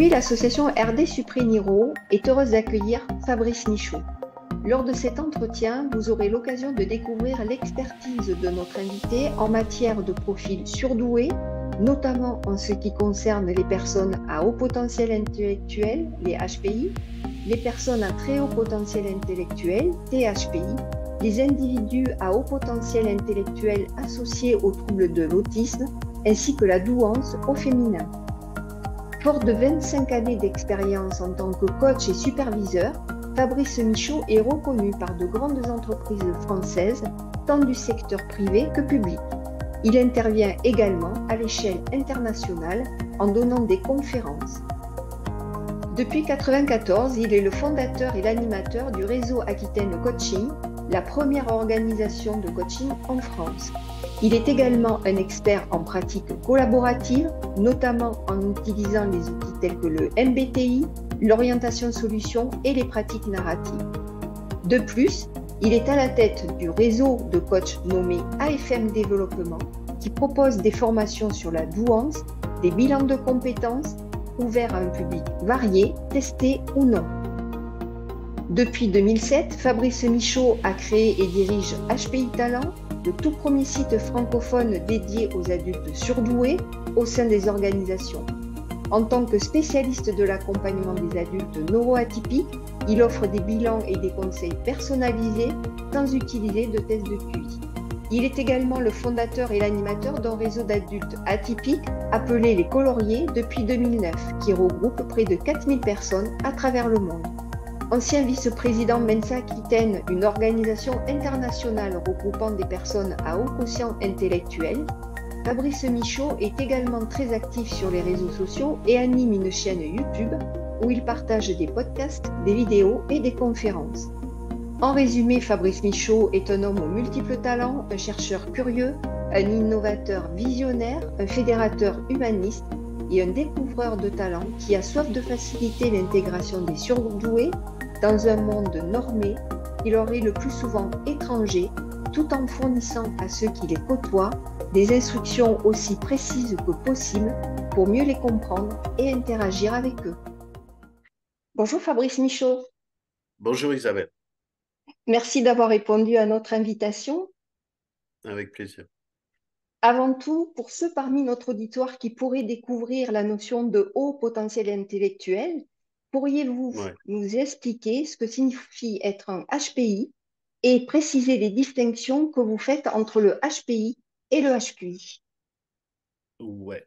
Aujourd'hui, l'association RD Supréniro est heureuse d'accueillir Fabrice Michaud. Lors de cet entretien, vous aurez l'occasion de découvrir l'expertise de notre invité en matière de profils surdoués, notamment en ce qui concerne les personnes à haut potentiel intellectuel, les HPI, les personnes à très haut potentiel intellectuel, THPI, les individus à haut potentiel intellectuel associés aux troubles de l'autisme, ainsi que la douance au féminin. Fort de 25 années d'expérience en tant que coach et superviseur, Fabrice Michaud est reconnu par de grandes entreprises françaises, tant du secteur privé que public. Il intervient également à l'échelle internationale en donnant des conférences. Depuis 1994, il est le fondateur et l'animateur du réseau Aquitaine Coaching, la première organisation de coaching en France. Il est également un expert en pratique collaborative, notamment en utilisant les outils tels que le MBTI, l'orientation solution et les pratiques narratives. De plus, il est à la tête du réseau de coachs nommé AFM Développement, qui propose des formations sur la douance, des bilans de compétences, ouverts à un public varié, testé ou non. Depuis 2007, Fabrice Michaud a créé et dirige HPI Talent, le tout premier site francophone dédié aux adultes surdoués au sein des organisations. En tant que spécialiste de l'accompagnement des adultes neuroatypiques, il offre des bilans et des conseils personnalisés sans utiliser de tests de QI. Il est également le fondateur et l'animateur d'un réseau d'adultes atypiques appelé les Coloriers depuis 2009, qui regroupe près de 4000 personnes à travers le monde. Ancien vice-président Mensa Aquitaine, une organisation internationale regroupant des personnes à haut quotient intellectuel, Fabrice Michaud est également très actif sur les réseaux sociaux et anime une chaîne YouTube où il partage des podcasts, des vidéos et des conférences. En résumé, Fabrice Michaud est un homme aux multiples talents, un chercheur curieux, un innovateur visionnaire, un fédérateur humaniste et un découvreur de talents qui a soif de faciliter l'intégration des surdoués dans un monde normé qui leur est le plus souvent étranger, tout en fournissant à ceux qui les côtoient des instructions aussi précises que possible pour mieux les comprendre et interagir avec eux. Bonjour Fabrice Michaud. Bonjour Isabelle. Merci d'avoir répondu à notre invitation. Avec plaisir. Avant tout, pour ceux parmi notre auditoire qui pourraient découvrir la notion de haut potentiel intellectuel, pourriez-vous nous expliquer ce que signifie être un HPI et préciser les distinctions que vous faites entre le HPI et le HQI? Ouais.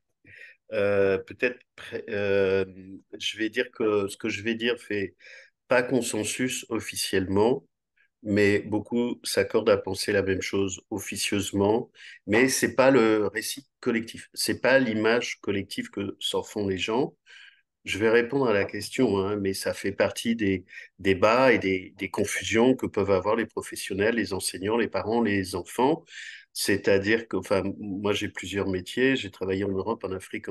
Peut-être, je vais dire que ce que je vais dire fait pas consensus officiellement, mais beaucoup s'accordent à penser la même chose officieusement, mais c'est pas le récit collectif, c'est pas l'image collective que s'en font les gens. Je vais répondre à la question, hein, mais ça fait partie des débats et des confusions que peuvent avoir les professionnels, les enseignants, les parents, les enfants. C'est-à-dire que, enfin, moi j'ai plusieurs métiers, j'ai travaillé en Europe, en Afrique,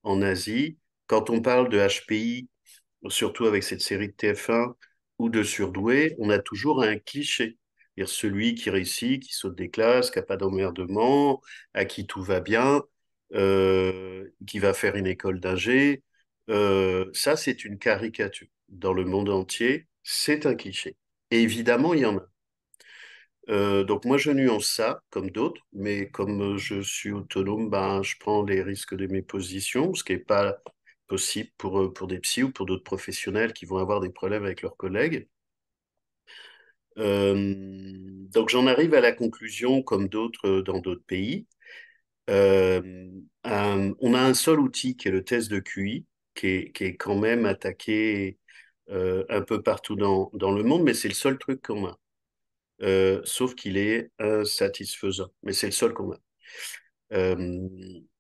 en Asie. Quand on parle de HPI, surtout avec cette série de TF1 ou de surdoué, on a toujours un cliché. C'est-à-dire celui qui réussit, qui saute des classes, qui n'a pas d'emmerdement, à qui tout va bien, qui va faire une école d'ingé. Ça, c'est une caricature. Dans le monde entier, c'est un cliché. Et évidemment, il y en a. Donc moi, je nuance ça, comme d'autres, mais comme je suis autonome, ben, je prends les risques de mes positions, ce qui n'est pas possible pour des psys ou pour d'autres professionnels qui vont avoir des problèmes avec leurs collègues. Donc j'en arrive à la conclusion, comme d'autres dans d'autres pays. On a un seul outil qui est le test de QI, qui est quand même attaqué un peu partout dans le monde, mais c'est le seul truc qu'on a. Sauf qu'il est insatisfaisant, mais c'est le seul qu'on a. Euh,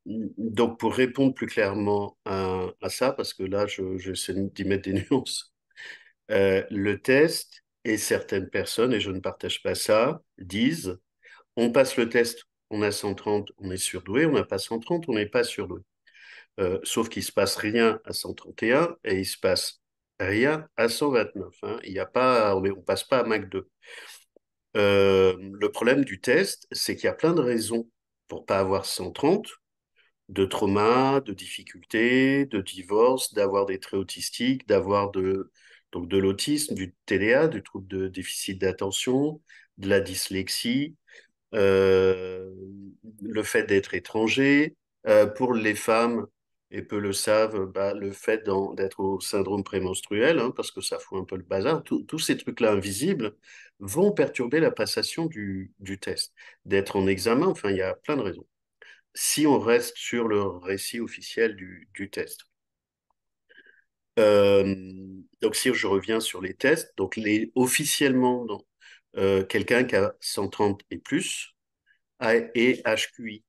donc, pour répondre plus clairement à ça, parce que là, j'essaie d'y mettre des nuances, le test et certaines personnes, et je ne partage pas ça, disent, on passe le test, on a 130, on est surdoué, on n'a pas 130, on n'est pas surdoué. Sauf qu'il ne se passe rien à 131 et il ne se passe rien à 129. Hein. Il y a pas, on ne passe pas à Mac 2. Le problème du test, c'est qu'il y a plein de raisons pour pas avoir 130. de trauma, de difficultés, de divorce, d'avoir des traits autistiques, donc de l'autisme, du TDA, du trouble de déficit d'attention, de la dyslexie, euh, le fait d'être étranger. Pour les femmes, et peu le savent, bah, le fait d'être au syndrome prémenstruel, hein, parce que ça fout un peu le bazar, tous ces trucs-là invisibles vont perturber la passation du test. D'être en examen, enfin, il y a plein de raisons. Si on reste sur le récit officiel du test. Euh, donc, si je reviens sur les tests, donc officiellement, quelqu'un qui a 130 et plus est HQI.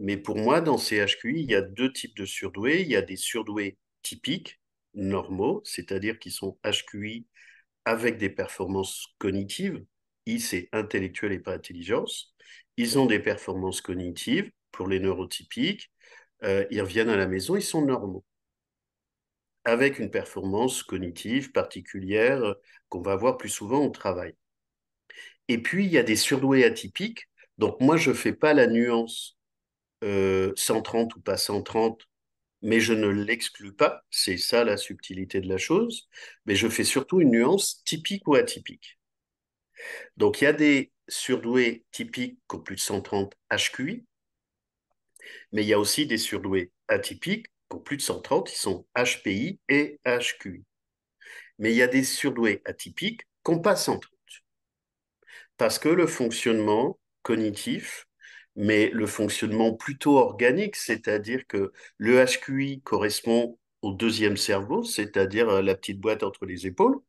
Mais pour moi, dans ces HQI, il y a deux types de surdoués. Il y a des surdoués typiques, normaux, c'est-à-dire qui sont HQI avec des performances cognitives. I, c'est intellectuel et pas intelligence. Ils ont des performances cognitives pour les neurotypiques. Ils reviennent à la maison, ils sont normaux, avec une performance cognitive particulière qu'on va voir plus souvent au travail. Et puis, il y a des surdoués atypiques. Donc, moi, je ne fais pas la nuance 130 ou pas 130, mais je ne l'exclus pas. C'est ça la subtilité de la chose. Mais je fais surtout une nuance typique ou atypique. Donc, il y a des surdoués typiques qui ont plus de 130 HQI, mais il y a aussi des surdoués atypiques qui ont plus de 130, ils sont HPI et HQI. Mais il y a des surdoués atypiques qui n'ont pas 130, parce que le fonctionnement cognitif, mais le fonctionnement plutôt organique, c'est-à-dire que le HQI correspond au deuxième cerveau, c'est-à-dire la petite boîte entre les épaules,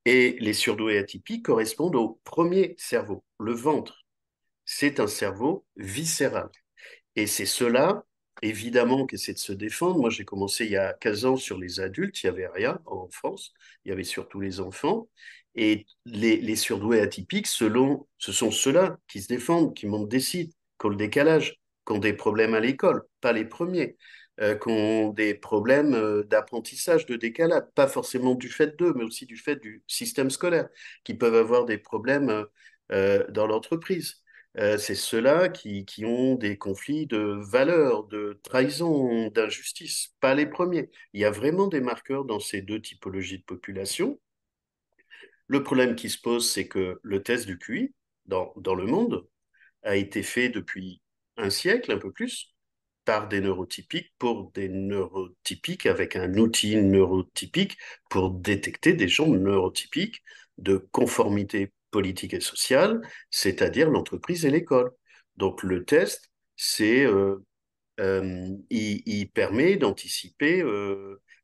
et les surdoués atypiques correspondent au premier cerveau, le ventre. C'est un cerveau viscéral. Et c'est cela, évidemment, qui essaie de se défendre. Moi, j'ai commencé il y a 15 ans sur les adultes, il n'y avait rien en France, il y avait surtout les enfants. Et les surdoués atypiques, ce sont ceux-là qui se défendent, qui montent des sites, qui ont le décalage, qui ont des problèmes à l'école, pas les premiers, qui ont des problèmes d'apprentissage, de décalage, pas forcément du fait d'eux, mais aussi du fait du système scolaire, qui peuvent avoir des problèmes dans l'entreprise. C'est ceux-là qui ont des conflits de valeurs, de trahison, d'injustice, pas les premiers. Il y a vraiment des marqueurs dans ces deux typologies de population. Le problème qui se pose, c'est que le test du QI dans le monde a été fait depuis un siècle, un peu plus, par des neurotypiques pour des neurotypiques avec un outil neurotypique pour détecter des gens neurotypiques de conformité politique et sociale, c'est-à-dire l'entreprise et l'école. Donc le test, il permet d'anticiper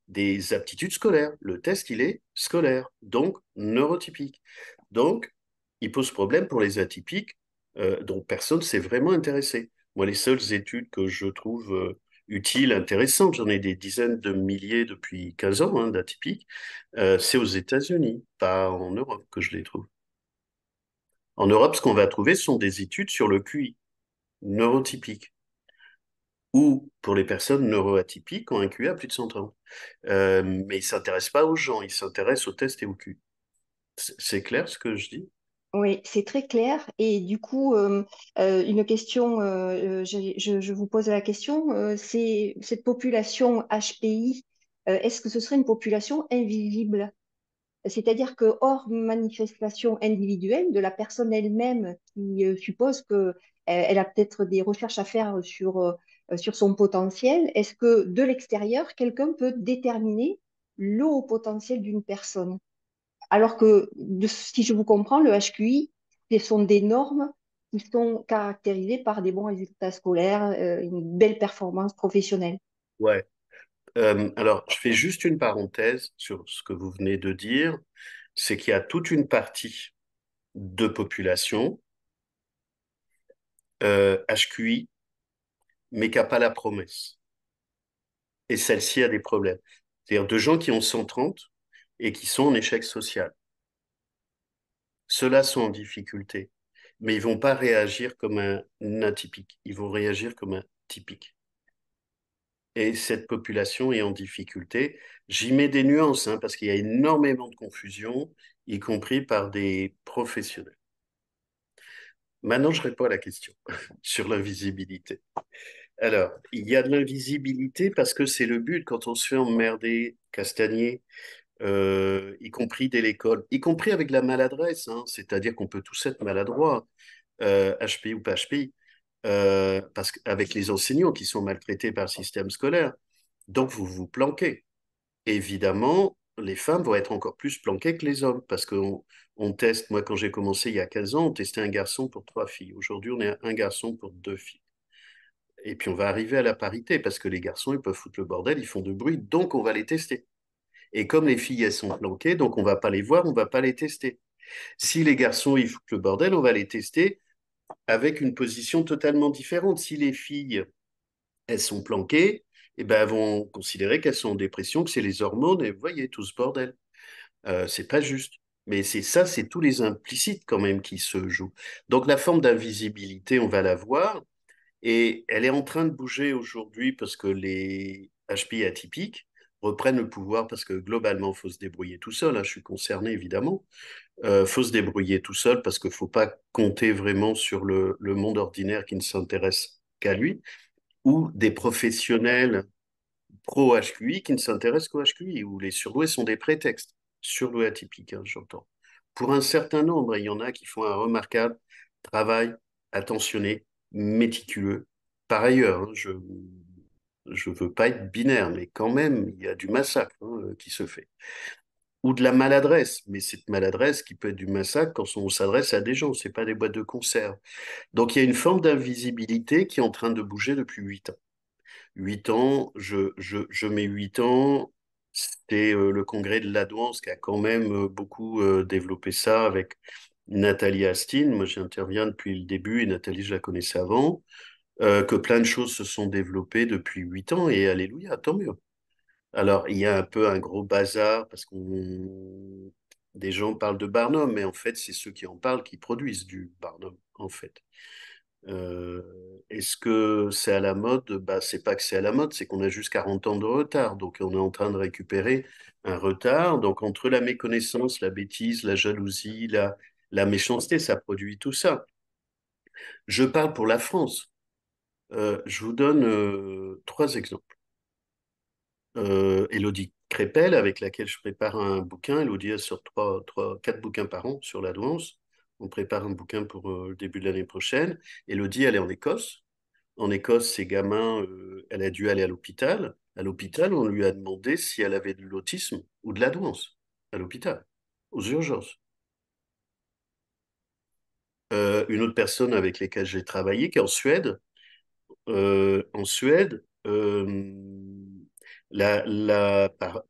des aptitudes scolaires. Le test, il est scolaire, donc neurotypique. Donc, il pose problème pour les atypiques dont personne ne s'est vraiment intéressé. Moi, les seules études que je trouve utiles, intéressantes, j'en ai des dizaines de milliers depuis 15 ans hein, d'atypiques, c'est aux États-Unis, pas en Europe que je les trouve. En Europe, ce qu'on va trouver, ce sont des études sur le QI neurotypique ou pour les personnes neuroatypiques qui ont un QI à plus de 130. Mais ils ne s'intéressent pas aux gens, ils s'intéressent aux tests et au QI. C'est clair ce que je dis? Oui, c'est très clair. Et du coup, une question, je vous pose la question, c'est cette population HPI, est-ce que ce serait une population invisible? C'est-à-dire que hors manifestation individuelle de la personne elle-même qui suppose que elle a peut-être des recherches à faire sur son potentiel, est-ce que de l'extérieur, quelqu'un peut déterminer le haut potentiel d'une personne? Alors que, si je vous comprends, le HQI, ce sont des normes qui sont caractérisées par des bons résultats scolaires, une belle performance professionnelle. Ouais. Alors, je fais juste une parenthèse sur ce que vous venez de dire, c'est qu'il y a toute une partie de population HQI, mais qui n'a pas la promesse. Et celle-ci a des problèmes. C'est-à-dire de gens qui ont 130 et qui sont en échec social. Ceux-là sont en difficulté, mais ils vont pas réagir comme un atypique, ils vont réagir comme un typique. Et cette population est en difficulté. J'y mets des nuances, hein, parce qu'il y a énormément de confusion, y compris par des professionnels. Maintenant, je réponds à la question sur l'invisibilité. Alors, il y a de l'invisibilité parce que c'est le but quand on se fait emmerder, castagner, y compris dès l'école, y compris avec la maladresse, hein, c'est-à-dire qu'on peut tous être maladroits, HPI ou pas HPI, parce qu'avec les enseignants qui sont maltraités par le système scolaire. Donc, vous vous planquez. Évidemment, les femmes vont être encore plus planquées que les hommes parce qu'on teste, moi quand j'ai commencé il y a 15 ans, on testait un garçon pour 3 filles. Aujourd'hui, on est à un garçon pour 2 filles. Et puis on va arriver à la parité parce que les garçons, ils peuvent foutre le bordel, ils font de bruit, donc on va les tester. Et comme les filles, elles sont planquées, donc on va pas les voir, on va pas les tester. Si les garçons, ils foutent le bordel, on va les tester avec une position totalement différente. Si les filles, elles sont planquées, eh ben, elles vont considérer qu'elles sont en dépression, que c'est les hormones, et vous voyez, tout ce bordel. C'est pas juste. Mais c'est ça, c'est tous les implicites quand même qui se jouent. Donc la forme d'invisibilité, on va la voir, et elle est en train de bouger aujourd'hui parce que les HPI atypiques reprennent le pouvoir parce que globalement, il faut se débrouiller tout seul, hein, je suis concerné évidemment. Faut se débrouiller tout seul parce qu'il ne faut pas compter vraiment sur le monde ordinaire qui ne s'intéresse qu'à lui ou des professionnels pro-HQI qui ne s'intéressent qu'au HQI, où les surdoués sont des prétextes. Surdoués atypiques, hein, j'entends. Pour un certain nombre, il y en a qui font un remarquable travail attentionné, méticuleux. Par ailleurs, hein, je veux pas être binaire, mais quand même, il y a du massacre hein, qui se fait. Ou de la maladresse, mais cette maladresse qui peut être du massacre quand on s'adresse à des gens, c'est pas des boîtes de conserve. Donc il y a une forme d'invisibilité qui est en train de bouger depuis 8 ans. 8 ans, je mets 8 ans, c'était le congrès de la Douance qui a quand même beaucoup développé ça avec Nathalie Astin. Moi, j'interviens depuis le début et Nathalie, je la connaissais avant, que plein de choses se sont développées depuis 8 ans et alléluia, tant mieux. Alors, il y a un peu un gros bazar parce qu'on des gens parlent de Barnum, mais en fait, c'est ceux qui en parlent qui produisent du Barnum, en fait. Euh, Est-ce que c'est à la mode? Bah, c'est pas que c'est à la mode, c'est qu'on a juste 40 ans de retard. Donc, on est en train de récupérer un retard. Donc, entre la méconnaissance, la bêtise, la jalousie, la méchanceté, ça produit tout ça. Je parle pour la France. Je vous donne 3 exemples. Élodie Crépel, avec laquelle je prépare un bouquin. Élodie, elle sort 4 bouquins par an sur la douance. On prépare un bouquin pour le début de l'année prochaine. Élodie, elle est en Écosse. En Écosse, ces gamins, elle a dû aller à l'hôpital. À l'hôpital, on lui a demandé si elle avait de l'autisme ou de la douance. À l'hôpital, aux urgences. Une autre personne avec laquelle j'ai travaillé, qui est en Suède.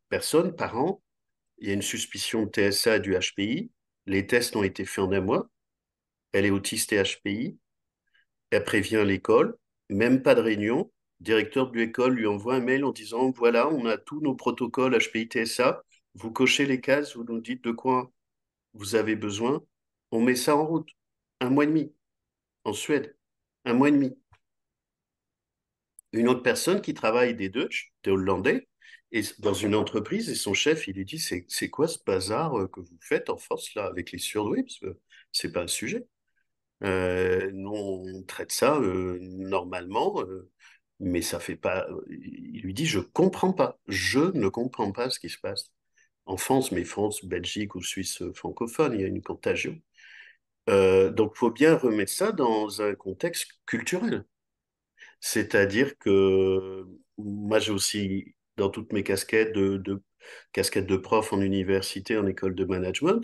Personne, parent, il y a une suspicion de TSA et du HPI. Les tests ont été faits en un mois. Elle est autiste et HPI. Elle prévient l'école, même pas de réunion. Le directeur de l'école lui envoie un mail en disant, voilà, on a tous nos protocoles HPI-TSA, vous cochez les cases, vous nous dites de quoi vous avez besoin, on met ça en route. 1 mois et demi, en Suède, 1 mois et demi. Une autre personne qui travaille des Dutch, des Hollandais, et dans une entreprise, et son chef, il lui dit, c'est quoi ce bazar que vous faites en force là avec les surdoués, parce que c'est pas le sujet. Nous, on traite ça normalement, mais ça fait pas. Il lui dit, je comprends pas. Je ne comprends pas ce qui se passe en France, mais France, Belgique ou Suisse francophone, il y a une contagion. Donc, il faut bien remettre ça dans un contexte culturel. C'est-à-dire que moi, j'ai aussi, dans toutes mes casquettes casquettes de prof en université, en école de management,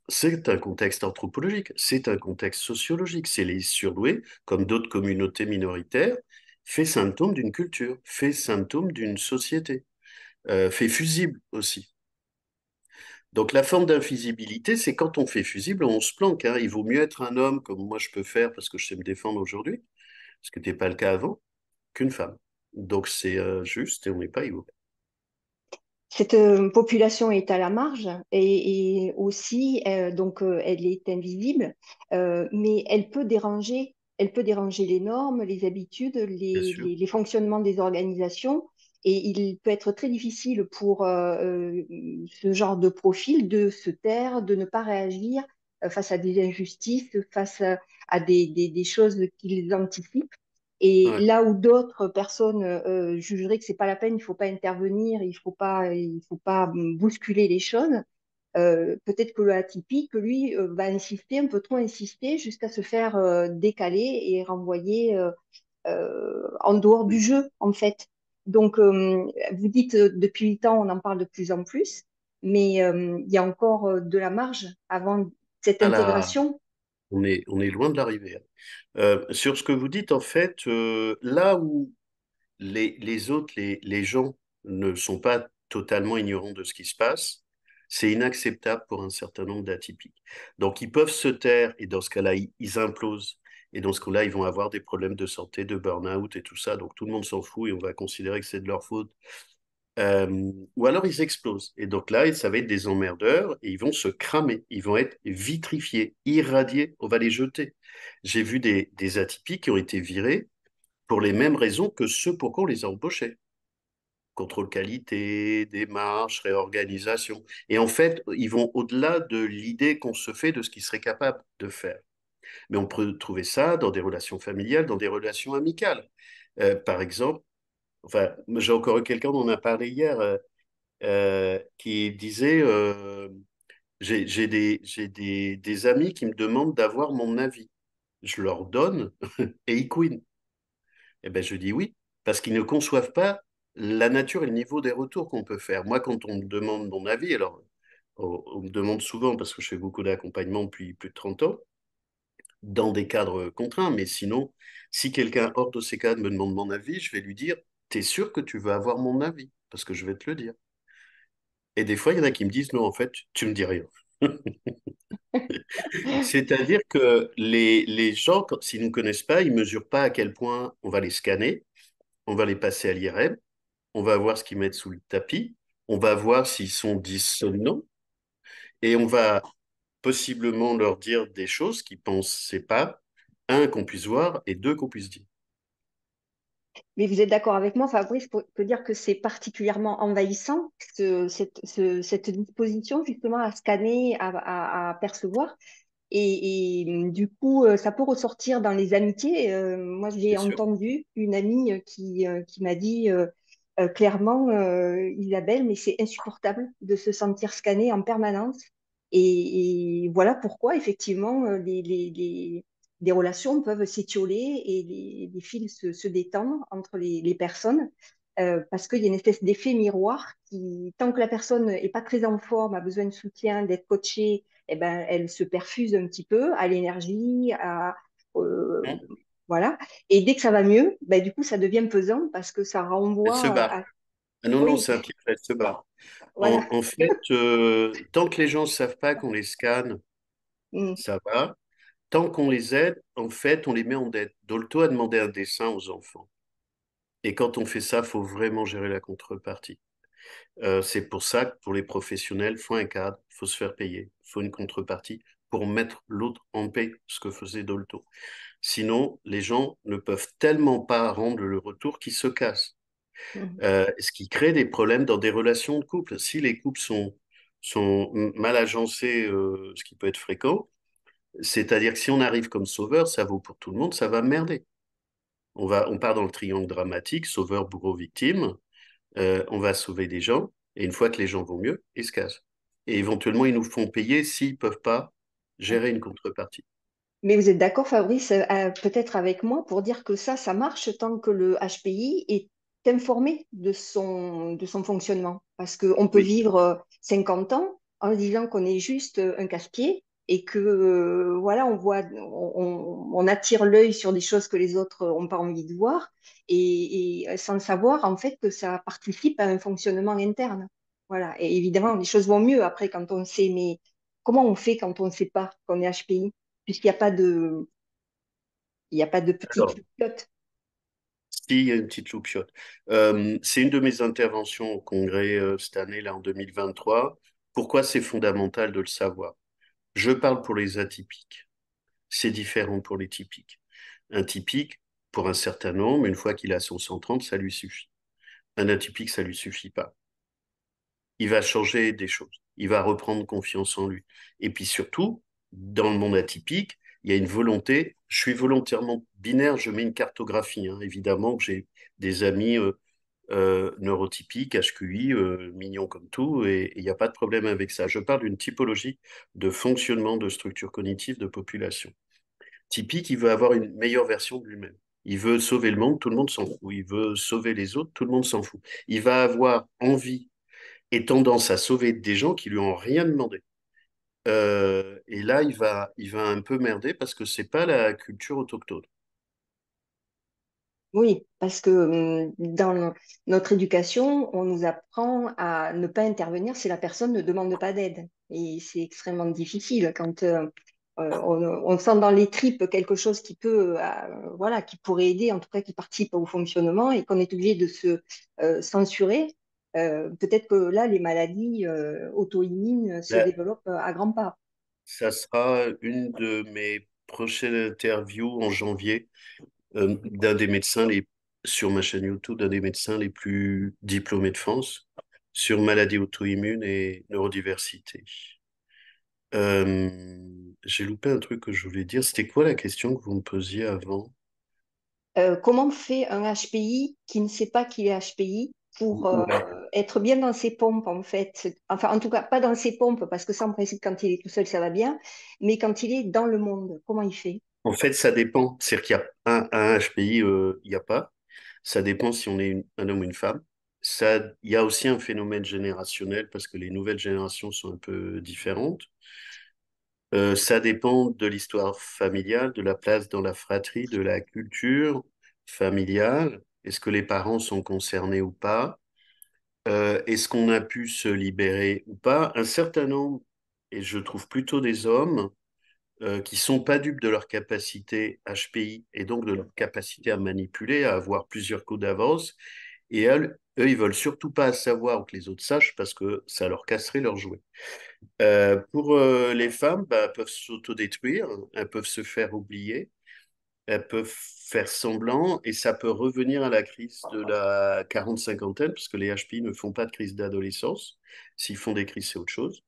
c'est un contexte anthropologique, c'est un contexte sociologique. C'est les surdoués, comme d'autres communautés minoritaires, fait symptôme d'une culture, fait symptôme d'une société, fait fusible aussi. Donc la forme d'invisibilité, c'est quand on fait fusible, on se planque, hein. Il vaut mieux être un homme comme moi je peux faire parce que je sais me défendre aujourd'hui, ce qui n'était pas le cas avant, qu'une femme. Donc c'est juste et on n'est pas égaux. Cette population est à la marge et aussi, elle est invisible, mais elle peut déranger les normes, les habitudes, Bien sûr. les fonctionnements des organisations. Et il peut être très difficile pour ce genre de profil de se taire, de ne pas réagir face à des injustices, face à des choses qu'ils anticipent. Et Ouais. là où d'autres personnes jugeraient que c'est pas la peine, il faut pas intervenir, il faut pas bousculer les choses, peut-être que le atypique, lui, va insister, un peu trop insister, jusqu'à se faire décaler et renvoyer en dehors du Oui. jeu, en fait. Donc, vous dites, depuis 8 ans, on en parle de plus en plus, mais il y a encore de la marge avant cette À la... intégration. on est loin de l'arrivée, hein. Sur ce que vous dites, en fait, là où les autres, les gens ne sont pas totalement ignorants de ce qui se passe, c'est inacceptable pour un certain nombre d'atypiques. Donc, ils peuvent se taire et dans ce cas-là, ils implosent. Et dans ce cas-là, ils vont avoir des problèmes de santé, de burn-out et tout ça. Donc, tout le monde s'en fout et on va considérer que c'est de leur faute. Ou alors, ils explosent. Et donc là, ça va être des emmerdeurs et ils vont se cramer. Ils vont être vitrifiés, irradiés. On va les jeter. J'ai vu des atypiques qui ont été virés pour les mêmes raisons que ceux pour quoi on les a embauchés. Contrôle qualité, démarche, réorganisation. Et en fait, ils vont au-delà de l'idée qu'on se fait de ce qu'ils seraient capables de faire. Mais on peut trouver ça dans des relations familiales, dans des relations amicales. Par exemple, enfin, j'ai encore eu quelqu'un dont on a parlé hier, qui disait, j'ai des amis qui me demandent d'avoir mon avis. Je leur donne et ils couinent. Eh ben, je dis oui, parce qu'ils ne conçoivent pas la nature et le niveau des retours qu'on peut faire. Moi, quand on me demande mon avis, alors on me demande souvent, parce que je fais beaucoup d'accompagnement depuis plus de 30 ans, dans des cadres contraints, mais sinon, si quelqu'un hors de ces cadres me demande mon avis, je vais lui dire, t'es sûr que tu veux avoir mon avis? Parce que je vais te le dire. Et des fois, il y en a qui me disent, non, en fait, tu me dis rien. C'est-à-dire que les gens, s'ils ne nous connaissent pas, ils ne mesurent pas à quel point on va les scanner, on va les passer à l'IRM, on va voir ce qu'ils mettent sous le tapis, on va voir s'ils sont dissonants, et on va possiblement leur dire des choses qu'ils ne pensaient pas, un, qu'on puisse voir, et deux, qu'on puisse dire. Mais vous êtes d'accord avec moi, Fabrice, pour peut dire que c'est particulièrement envahissant, cette disposition justement à scanner, à percevoir. Et du coup, ça peut ressortir dans les amitiés. Moi, j'ai C'est sûr. entendu une amie qui m'a dit clairement, Isabelle, mais c'est insupportable de se sentir scanné en permanence. Et voilà pourquoi, effectivement, les relations peuvent s'étioler et les fils se détendent entre les personnes. Parce qu'il y a une espèce d'effet miroir qui, tant que la personne n'est pas très en forme, a besoin de soutien, d'être coachée, eh ben, elle se perfuse un petit peu à l'énergie, Hein. voilà. Et dès que ça va mieux, ben, du coup, ça devient pesant parce que ça Elle se renvoie barre. Ah non, non, oui, c'est un piège, elle se barre. voilà. En fait, tant que les gens ne savent pas qu'on les scanne, Mm, ça va. Tant qu'on les aide, en fait, on les met en dette. Dolto a demandé un dessin aux enfants. Et quand on fait ça, il faut vraiment gérer la contrepartie. C'est pour ça que pour les professionnels, il faut un cadre, il faut se faire payer, il faut une contrepartie pour mettre l'autre en paix, ce que faisait Dolto. Sinon, les gens ne peuvent tellement pas rendre le retour qu'ils se cassent. mm. Ce qui crée des problèmes dans des relations de couple. Si les couples sont mal agencés, ce qui peut être fréquent, c'est-à-dire que si on arrive comme sauveur, ça vaut pour tout le monde, ça va merder. On part dans le triangle dramatique, sauveur, bourreau, victime. On va sauver des gens, et une fois que les gens vont mieux, ils se cassent. Et éventuellement, ils nous font payer s'ils ne peuvent pas gérer une contrepartie. Mais vous êtes d'accord, Fabrice, peut-être avec moi, pour dire que ça marche tant que le HPI est informé de son fonctionnement. Parce qu'on peut Oui. vivre 50 ans en se disant qu'on est juste un casse-pied et que voilà, on attire l'œil sur des choses que les autres n'ont pas envie de voir et sans savoir en fait que ça participe à un fonctionnement interne. Voilà. Et évidemment, les choses vont mieux après quand on sait, mais comment on fait quand on ne sait pas qu'on est HPI? Puisqu'il n'y a pas de petite Alors, pilote. si, il y a une petite loupiote. C'est une de mes interventions au congrès cette année, là, en 2023. Pourquoi c'est fondamental de le savoir? Je parle pour les atypiques. C'est différent pour les typiques. Un typique, pour un certain nombre, une fois qu'il a son 130, ça lui suffit. Un atypique, ça lui suffit pas. Il va changer des choses. Il va reprendre confiance en lui. Et puis surtout, dans le monde atypique, il y a une volonté. Je suis volontairement binaire, je mets une cartographie, hein. Évidemment que j'ai des amis neurotypiques, HQI, mignons comme tout, et il n'y a pas de problème avec ça. Je parle d'une typologie de fonctionnement de structure cognitive de population. Typique, il veut avoir une meilleure version de lui-même. Il veut sauver le monde, tout le monde s'en fout. Il veut sauver les autres, tout le monde s'en fout. Il va avoir envie et tendance à sauver des gens qui lui ont rien demandé. Et là, il va un peu merder parce que c'est pas la culture autochtone. Oui, parce que dans notre éducation, on nous apprend à ne pas intervenir si la personne ne demande pas d'aide. Et c'est extrêmement difficile quand on sent dans les tripes quelque chose qui peut, voilà, qui pourrait aider, en tout cas qui participe au fonctionnement, et qu'on est obligé de se censurer. Peut-être que là, les maladies auto-immunes se Là, développent à grands pas. ça sera une de mes prochaines interviews en janvier d'un des médecins sur ma chaîne YouTube, d'un des médecins les plus diplômés de France sur maladies auto-immunes et neurodiversité. J'ai loupé un truc que je voulais dire. C'était quoi la question que vous me posiez avant? Comment fait un HPI qui ne sait pas qu'il est HPI pour Ouais. être bien dans ses pompes, en fait? Enfin, en tout cas, pas dans ses pompes, parce que ça, en principe, quand il est tout seul, ça va bien, mais quand il est dans le monde, comment il fait? En fait, ça dépend. C'est-à-dire qu'il y a un HPI, il n'y a pas. Ça dépend si on est un homme ou une femme. Il y a aussi un phénomène générationnel parce que les nouvelles générations sont un peu différentes. Ça dépend de l'histoire familiale, de la place dans la fratrie, de la culture familiale. Est-ce que les parents sont concernés ou pas? Est-ce qu'on a pu se libérer ou pas? Un certain nombre, et je trouve plutôt des hommes, qui sont pas dupes de leur capacité HPI et donc de leur capacité à manipuler, à avoir plusieurs coups d'avance. Et eux, ils veulent surtout pas savoir ou que les autres sachent parce que ça leur casserait leur jouet. Pour les femmes, bah, elles peuvent s'autodétruire, elles peuvent se faire oublier, elles peuvent faire semblant et ça peut revenir à la crise de la 40-50aine parce que les HPI ne font pas de crise d'adolescence. S'ils font des crises, c'est autre chose.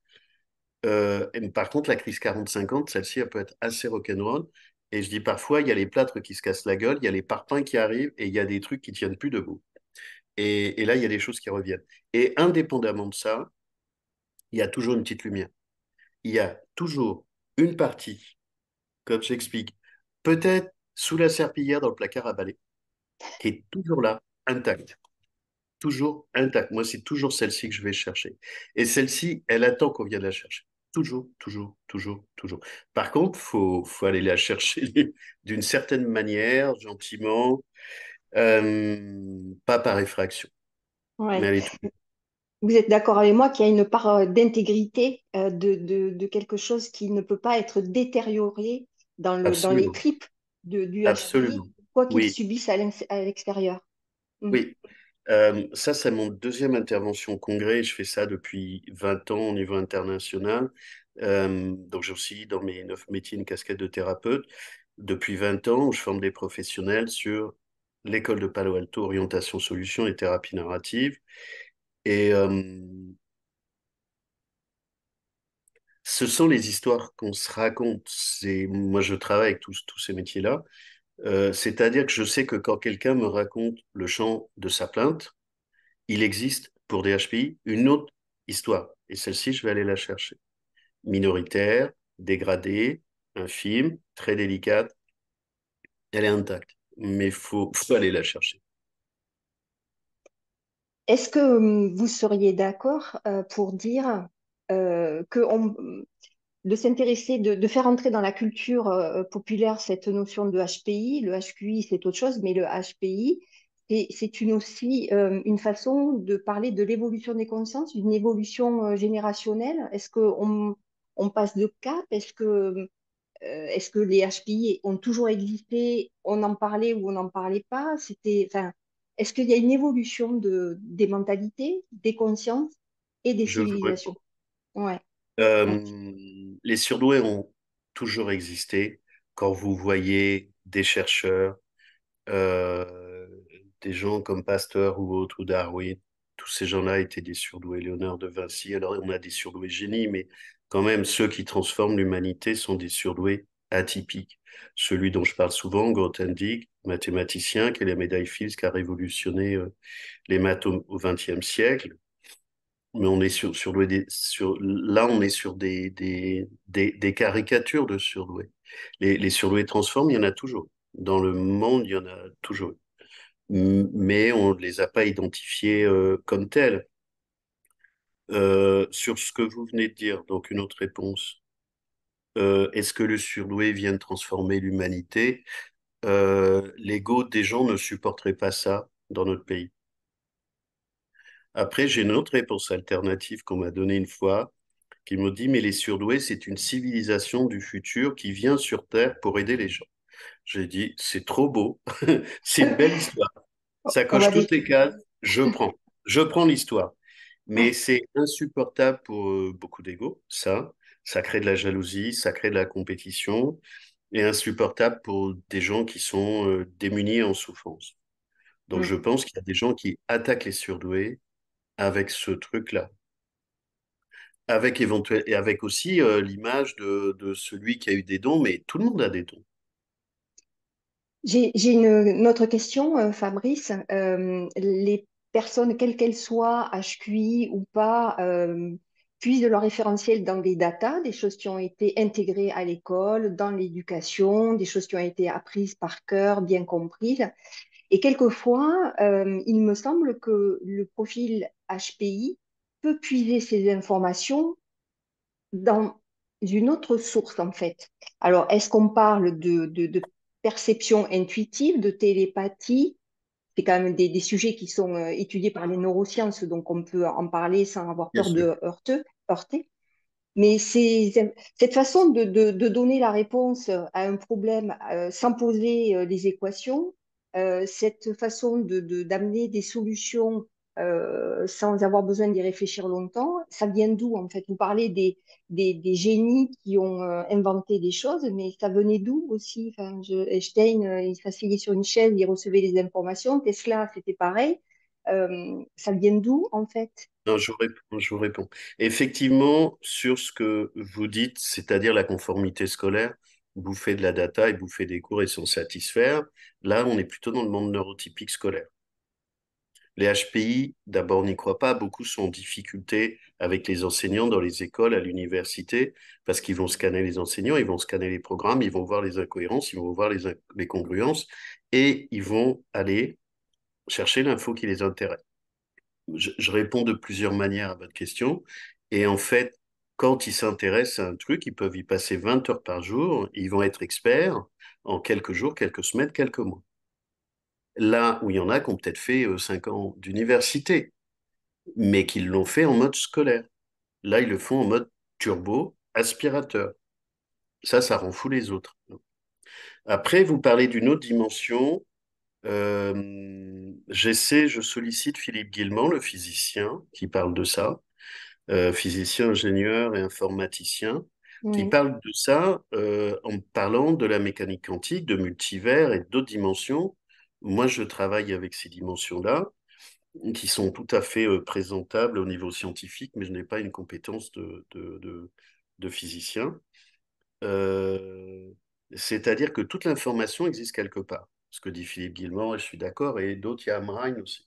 Et par contre, la crise 40-50, celle-ci, elle peut être assez rock'n'roll. Et je dis parfois, il y a les plâtres qui se cassent la gueule, il y a les parpaings qui arrivent et il y a des trucs qui tiennent plus debout. Et là, il y a des choses qui reviennent. Et indépendamment de ça, il y a toujours une petite lumière. Il y a toujours une partie, comme j'explique, peut-être sous la serpillière dans le placard à balai, qui est toujours là, intacte. Toujours intacte. Moi, c'est toujours celle-ci que je vais chercher. Et celle-ci, elle attend qu'on vienne la chercher. Toujours, toujours, toujours, toujours. Par contre, faut aller la chercher d'une certaine manière, gentiment, pas par effraction. Mais Ouais. elle est toujours. Vous êtes d'accord avec moi qu'il y a une part d'intégrité de quelque chose qui ne peut pas être détérioré dans les Absolument. tripes du HPI, Absolument. quoi qu'il Oui, subisse à l'extérieur. Mm. oui. Ça, c'est mon deuxième intervention au congrès. Je fais ça depuis 20 ans au niveau international. Donc, j'ai aussi dans mes 9 métiers une casquette de thérapeute. Depuis 20 ans, je forme des professionnels sur l'école de Palo Alto, orientation solution et thérapie narrative. Et ce sont les histoires qu'on se raconte. Moi, je travaille avec tous ces métiers-là. C'est-à-dire que je sais que quand quelqu'un me raconte le chant de sa plainte, il existe pour des HPI une autre histoire. Et celle-ci, je vais aller la chercher. Minoritaire, dégradée, infime, très délicate, elle est intacte. Mais faut aller la chercher. Est-ce que vous seriez d'accord pour dire que de s'intéresser, de faire entrer dans la culture populaire cette notion de HPI? Le HQI, c'est autre chose, mais le HPI, c'est aussi une façon de parler de l'évolution des consciences, d'une évolution générationnelle. Est-ce on passe de cap? Est-ce que les HPI ont toujours existé? On en parlait ou on n'en parlait pas? Enfin, est-ce qu'il y a une évolution des mentalités, des consciences et des Je veux civilisations? répondre. Ouais. Ouais. Les surdoués ont toujours existé. Quand vous voyez des chercheurs, euh, des gens comme Pasteur ou autres, ou Darwin, tous ces gens-là étaient des surdoués. Léonard de Vinci, alors on a des surdoués génies, mais quand même, ceux qui transforment l'humanité sont des surdoués atypiques. Celui dont je parle souvent, Grothendieck, mathématicien, qui est la médaille Fields, qui a révolutionné les maths au XXe siècle. Mais on est là, on est sur des caricatures de surdoués. Les surdoués transforment, il y en a toujours. Dans le monde, il y en a toujours. Mais on ne les a pas identifiés comme tels. Sur ce que vous venez de dire, donc une autre réponse. Est-ce que le surdoué vient de transformer l'humanité? L'ego des gens ne supporterait pas ça dans notre pays. Après, j'ai une autre réponse alternative qu'on m'a donnée une fois, qui me dit, mais les surdoués, c'est une civilisation du futur qui vient sur Terre pour aider les gens. J'ai dit, c'est trop beau, c'est une belle histoire. Ça On coche va dire. toutes les cases, je prends l'histoire. Mais c'est insupportable pour beaucoup d'ego, ça crée de la jalousie, ça crée de la compétition, et insupportable pour des gens qui sont démunis et en souffrance. Donc je pense qu'il y a des gens qui attaquent les surdoués avec ce truc-là. Et avec aussi l'image de celui qui a eu des dons, mais tout le monde a des dons. J'ai une autre question, Fabrice. Les personnes, quelles qu'elles soient, HQI ou pas, puisent leur référentiel dans des datas, des choses qui ont été intégrées à l'école, dans l'éducation, des choses qui ont été apprises par cœur, bien comprises. Et quelquefois, il me semble que le profil HPI peut puiser ces informations dans une autre source, en fait. Alors, est-ce qu'on parle de perception intuitive, de télépathie? C'est quand même des sujets qui sont étudiés par les neurosciences, donc on peut en parler sans avoir Bien peur sûr. de heurter. Mais cette façon de donner la réponse à un problème sans poser les équations, cette façon d'amener des solutions sans avoir besoin d'y réfléchir longtemps, ça vient d'où en fait? Vous parlez des génies qui ont inventé des choses, mais ça venait d'où aussi? Enfin, Einstein, il s'asseyait sur une chaise, il recevait les informations. Tesla, c'était pareil. Ça vient d'où en fait? Non, je vous réponds. Effectivement, sur ce que vous dites, c'est-à-dire la conformité scolaire, bouffer de la data et bouffer des cours et s'en satisfaire, là, on est plutôt dans le monde neurotypique scolaire. Les HPI, d'abord, n'y croient pas. Beaucoup sont en difficulté avec les enseignants dans les écoles, à l'université, parce qu'ils vont scanner les enseignants, ils vont scanner les programmes, ils vont voir les incohérences, ils vont voir les congruences, et ils vont aller chercher l'info qui les intéresse. Je réponds de plusieurs manières à votre question. Et en fait, quand ils s'intéressent à un truc, ils peuvent y passer 20 heures par jour. Ils vont être experts en quelques jours, quelques semaines, quelques mois. Là où il y en a qui ont peut-être fait 5 ans d'université, mais qui l'ont fait en mode scolaire. Là, ils le font en mode turbo, aspirateur. Ça rend fou les autres. Après, vous parlez d'une autre dimension. Je sollicite Philippe Guillemant, le physicien, qui parle de ça. Physicien, ingénieur et informaticien, qui Oui. parle de ça en parlant de la mécanique quantique, de multivers et d'autres dimensions. Moi, je travaille avec ces dimensions-là, qui sont tout à fait présentables au niveau scientifique, mais je n'ai pas une compétence de physicien. Euh, C'est-à-dire que toute l'information existe quelque part. Ce que dit Philippe Guillemot, et je suis d'accord, et d'autres, il y a Amrine aussi,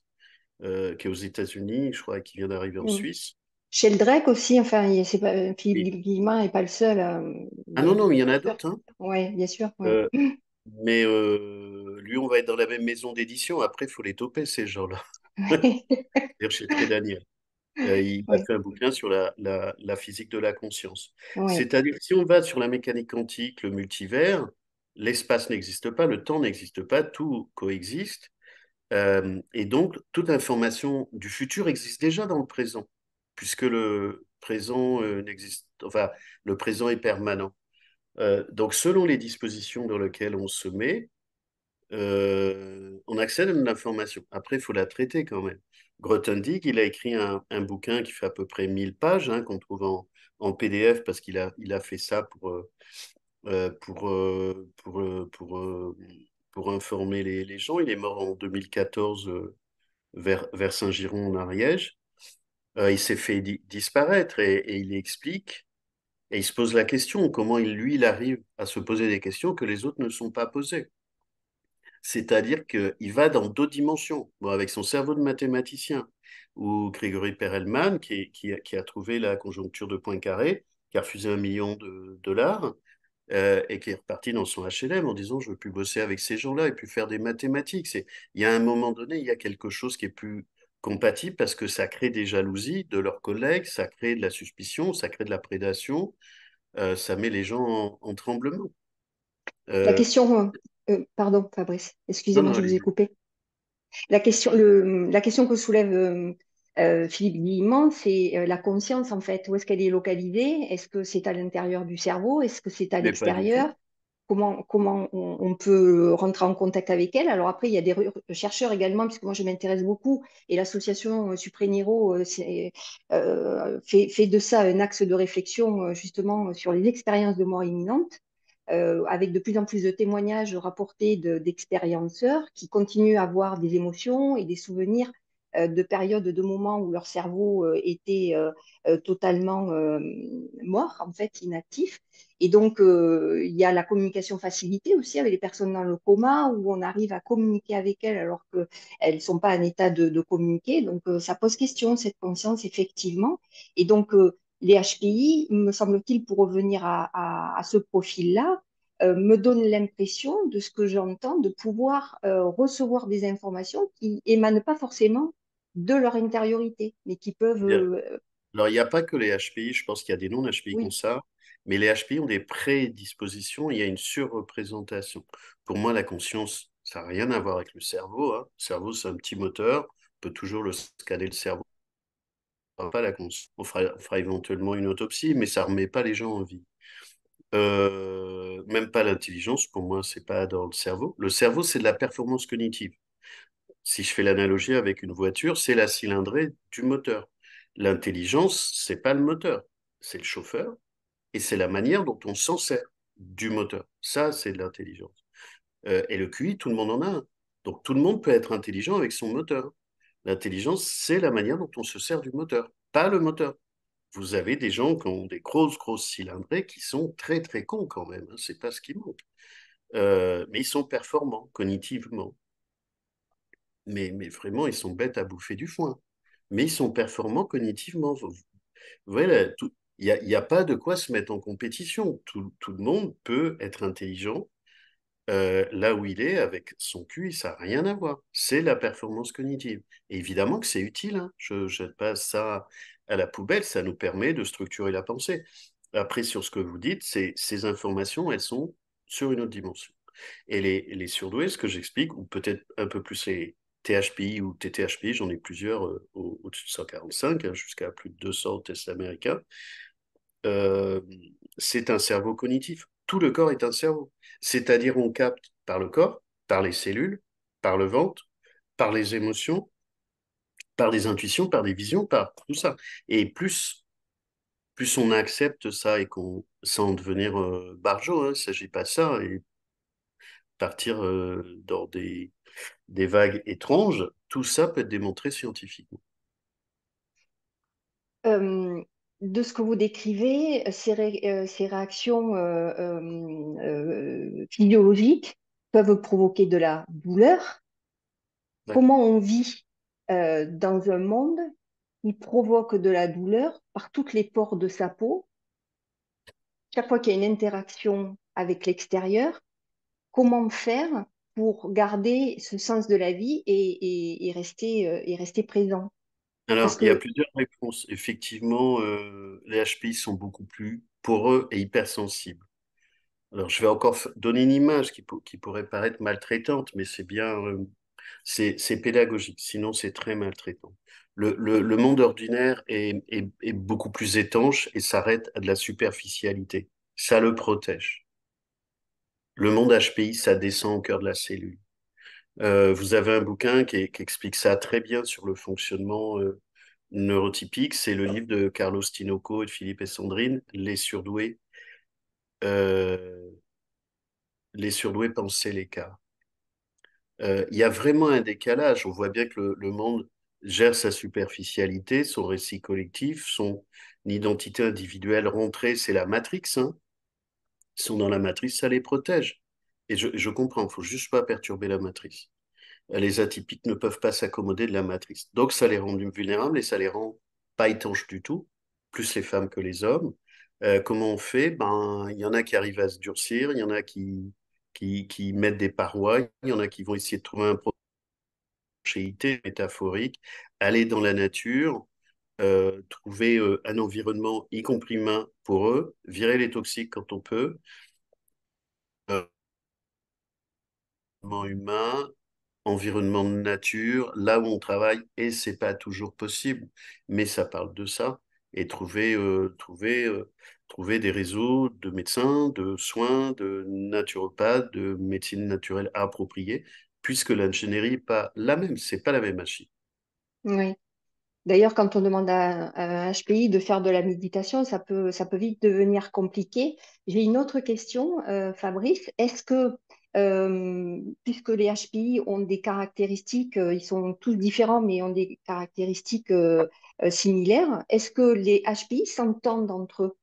qui est aux États-Unis, je crois, qui vient d'arriver en Mm. Suisse. Sheldrake aussi, enfin, c'est pas, Oui. Philippe Guillemin n'est pas le seul. Ah non, non, mais il y en Bien a sûr. d'autres, hein. Oui, bien sûr. Ouais. Euh, mais lui, on va être dans la même maison d'édition. Après, il faut les toper, ces gens-là. C'est-à-dire chez Très Daniel. Il a Oui, fait un bouquin sur la physique de la conscience. oui. C'est-à-dire que si on va sur la mécanique quantique, le multivers, l'espace n'existe pas, le temps n'existe pas, tout coexiste. Et donc, toute information du futur existe déjà dans le présent, puisque le présent n'existe, enfin, le présent est permanent. Donc, selon les dispositions dans lesquelles on se met, on accède à de l'information. Après, il faut la traiter quand même. Grothendieck, il a écrit un bouquin qui fait à peu près 1000 pages, hein, qu'on trouve en PDF parce il a fait ça pour informer les gens. Il est mort en 2014 vers Saint-Giron en Ariège. Il s'est fait disparaître et il explique Et il se pose la question, comment lui, il arrive à se poser des questions que les autres ne sont pas posées. C'est-à-dire qu'il va dans d'autres dimensions. Bon, avec son cerveau de mathématicien, ou Grégory Perelman, qui a trouvé la conjoncture de Poincaré, qui a refusé 1 million de dollars, et qui est reparti dans son HLM en disant, je veux plus bosser avec ces gens-là et plus faire des mathématiques. Il y a un moment donné, il y a quelque chose qui est plus compatible parce que ça crée des jalousies de leurs collègues, ça crée de la suspicion, ça crée de la prédation, ça met les gens en tremblement. La Euh, question, pardon Fabrice, non, excusez-moi, non, je vous ai allez-y. coupé. La question que soulève Philippe Guillemont, c'est la conscience en fait. Où est-ce qu'elle est localisée? Est-ce que c'est à l'intérieur du cerveau? Est-ce que c'est à Mais pas du tout. l'extérieur? Comment on peut rentrer en contact avec elle? Alors après, il y a des chercheurs également, puisque moi je m'intéresse beaucoup, et l'association Supréniro fait de ça un axe de réflexion justement sur les expériences de mort imminente avec de plus en plus de témoignages rapportés d'expérienceurs qui continuent à avoir des émotions et des souvenirs de périodes, de moments où leur cerveau était totalement mort, en fait, inactif. Et donc, il y a la communication facilitée aussi avec les personnes dans le coma, où on arrive à communiquer avec elles alors qu'elles ne sont pas en état de communiquer. Donc, ça pose question, cette conscience, effectivement. Et donc, les HPI, me semble-t-il, pour revenir à ce profil-là, me donne l'impression, de ce que j'entends, de pouvoir recevoir des informations qui émanent pas forcément de leur intériorité, mais qui peuvent, Alors, il n'y a pas que les HPI, je pense qu'il y a des non-HPI qui ont oui, ça, mais les HPI ont des prédispositions, il y a une surreprésentation. Pour moi, la conscience, ça n'a rien à voir avec le cerveau, hein. Le cerveau, c'est un petit moteur, on peut toujours le scanner le cerveau, pas la conscience. On fera éventuellement une autopsie, mais ça ne remet pas les gens en vie. Même pas l'intelligence, pour moi, c'est pas dans le cerveau. Le cerveau, c'est de la performance cognitive. Si je fais l'analogie avec une voiture, c'est la cylindrée du moteur. L'intelligence, c'est pas le moteur, c'est le chauffeur et c'est la manière dont on s'en sert du moteur. Ça, c'est de l'intelligence. Et le QI, tout le monde en a un. Donc tout le monde peut être intelligent avec son moteur. L'intelligence, c'est la manière dont on se sert du moteur, pas le moteur. Vous avez des gens qui ont des grosses cylindrées qui sont très cons quand même, hein, c'est pas ce qui manque. Mais ils sont performants cognitivement. Mais vraiment, ils sont bêtes à bouffer du foin. Mais ils sont performants cognitivement. Vous voyez, là, il y a pas de quoi se mettre en compétition. Tout le monde peut être intelligent là où il est avec son QI, ça n'a rien à voir. C'est la performance cognitive. Et évidemment que c'est utile, hein. Je ne jette pas ça à la poubelle, ça nous permet de structurer la pensée. Après, sur ce que vous dites, ces informations, elles sont sur une autre dimension. Et les surdoués, ce que j'explique, ou peut-être un peu plus les THPI ou TTHPI, j'en ai plusieurs au-dessus de 145, hein, jusqu'à plus de 200 tests américains, euh, c'est un cerveau cognitif. Tout le corps est un cerveau. C'est-à-dire on capte par le corps, par les cellules, par le ventre, par les émotions, par des intuitions, par des visions, par tout ça. Et plus on accepte ça et qu'on sans devenir barjot, hein, il ne s'agit pas de ça, et partir dans des vagues étranges, tout ça peut être démontré scientifiquement. euh, de ce que vous décrivez, ces réactions physiologiques peuvent provoquer de la douleur. D'accord. Comment on vit dans un monde qui provoque de la douleur par toutes les pores de sa peau, chaque fois qu'il y a une interaction avec l'extérieur? Comment faire pour garder ce sens de la vie et rester présent? Alors, Parce il y a que plusieurs réponses. Effectivement, les HPI sont beaucoup plus poreux et hypersensibles. Alors, je vais encore donner une image qui pourrait paraître maltraitante, mais c'est bien, c'est pédagogique, sinon c'est très maltraitant. Le monde ordinaire est beaucoup plus étanche et s'arrête à de la superficialité. Ça le protège. Le monde HPI, ça descend au cœur de la cellule. Vous avez un bouquin qui explique ça très bien sur le fonctionnement neurotypique. C'est le livre de Carlos Tinoco et de Philippe et Sandrine, euh, Les surdoués pensaient l'écart. Il y a vraiment un décalage. On voit bien que le monde gère sa superficialité, son récit collectif, son identité individuelle rentrée, c'est la matrix, hein. Ils sont dans la matrice, ça les protège. Et je comprends, il ne faut juste pas perturber la matrice. Les atypiques ne peuvent pas s'accommoder de la matrice. Donc, ça les rend vulnérables et ça les rend pas étanches du tout, plus les femmes que les hommes. Comment on fait? Ben, il y en a qui arrivent à se durcir, il y en a qui mettent des parois, il y en a qui vont essayer de trouver un projet métaphorique, aller dans la nature, trouver un environnement, y compris humain, pour eux, virer les toxiques quand on peut, environnement humain, environnement de nature, là où on travaille, et c'est pas toujours possible, mais ça parle de ça, et trouver des réseaux de médecins, de soins, de naturopathes, de médecine naturelle appropriée, puisque l'ingénierie n'est pas la même, c'est pas la même machine. Oui. D'ailleurs, quand on demande à un HPI de faire de la méditation, ça peut vite devenir compliqué. J'ai une autre question, Fabrice. Est-ce que, puisque les HPI ont des caractéristiques, ils sont tous différents, mais ont des caractéristiques similaires, est-ce que les HPI s'entendent entre eux?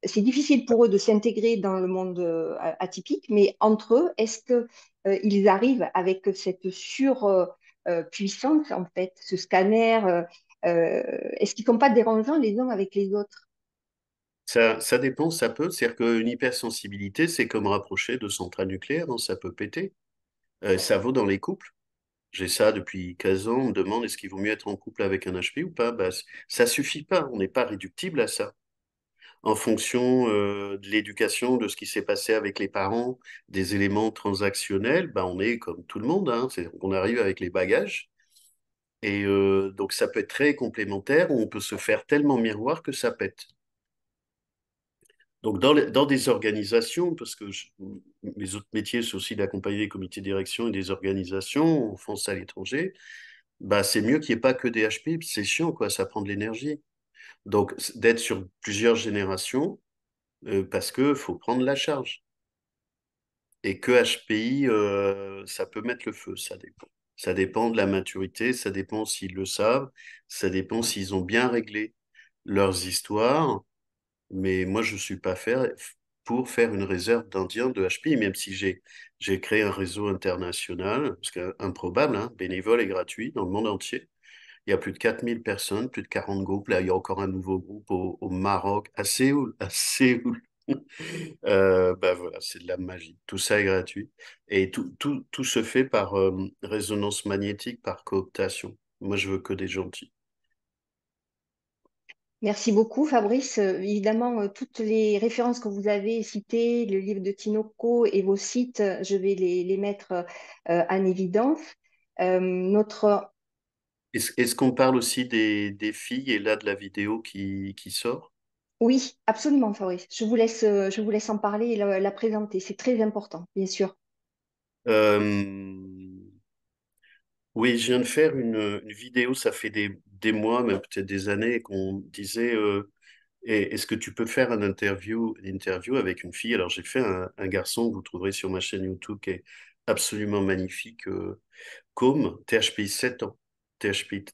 C'est difficile pour eux de s'intégrer dans le monde atypique, mais entre eux, est-ce que ils arrivent avec cette surpuissance, en fait, ce scanner, est-ce qu'ils ne sont pas dérangeants les uns avec les autres? Ça dépend, ça peut. C'est-à-dire qu'une hypersensibilité, c'est comme rapprocher de centrales nucléaires, hein, ça peut péter. Ça vaut dans les couples. J'ai ça depuis 15 ans. On me demande est-ce qu'il vaut mieux être en couple avec un HP ou pas? Bah, ça suffit pas. On n'est pas réductible à ça. En fonction de l'éducation, de ce qui s'est passé avec les parents, des éléments transactionnels, bah, on est comme tout le monde, hein. On arrive avec les bagages. Et donc ça peut être très complémentaire. On peut se faire tellement miroir que ça pète. Donc, dans des organisations, parce que mes autres métiers, c'est aussi d'accompagner des comités de direction et des organisations en France à l'étranger, bah, c'est mieux qu'il n'y ait pas que des HP, puis c'est chiant, quoi, ça prend de l'énergie. Donc, d'être sur plusieurs générations, parce que faut prendre la charge. Et que HPI, ça peut mettre le feu, ça dépend. Ça dépend de la maturité, ça dépend s'ils le savent, ça dépend s'ils ont bien réglé leurs histoires. Mais moi, je ne suis pas fait pour faire une réserve d'Indiens de HPI, même si j'ai créé un réseau international, parce que improbable, hein, bénévole et gratuit dans le monde entier. Il y a plus de 4000 personnes, plus de 40 groupes. Là, il y a encore un nouveau groupe au Maroc, à Séoul, à Séoul. Bah voilà, c'est de la magie. Tout ça est gratuit. Et tout se fait par résonance magnétique, par cooptation. Moi, je veux que des gentils. Merci beaucoup, Fabrice. Évidemment, toutes les références que vous avez citées, le livre de Tinoco et vos sites, je vais les mettre en évidence. Notre Est-ce qu'on parle aussi des filles et là de la vidéo qui sort? Oui, absolument, Fabrice. Je vous laisse en parler et la présenter. C'est très important, bien sûr. Euh, oui, je viens de faire une vidéo, ça fait des mois, même peut-être des années, qu'on disait est-ce que tu peux faire une interview avec une fille? Alors j'ai fait un garçon que vous trouverez sur ma chaîne YouTube qui est absolument magnifique, Com, THPI 7 ans, THPI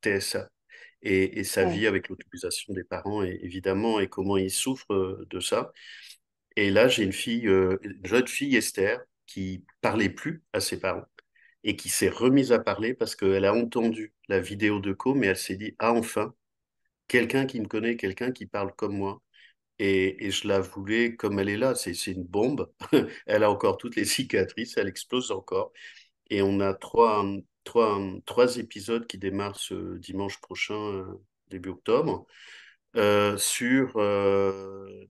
TSA, et sa Ouais. vie avec l'autorisation des parents, évidemment, et comment il souffre de ça. Et là, j'ai une jeune fille, Esther, qui parlait plus à ses parents et qui s'est remise à parler parce qu'elle a entendu la vidéo de Com et elle s'est dit, ah enfin, quelqu'un qui me connaît, quelqu'un qui parle comme moi. Et je la voulais comme elle est là, c'est une bombe. Elle a encore toutes les cicatrices, elle explose encore. Et on a trois épisodes qui démarrent ce dimanche prochain, début octobre, euh, sur, euh,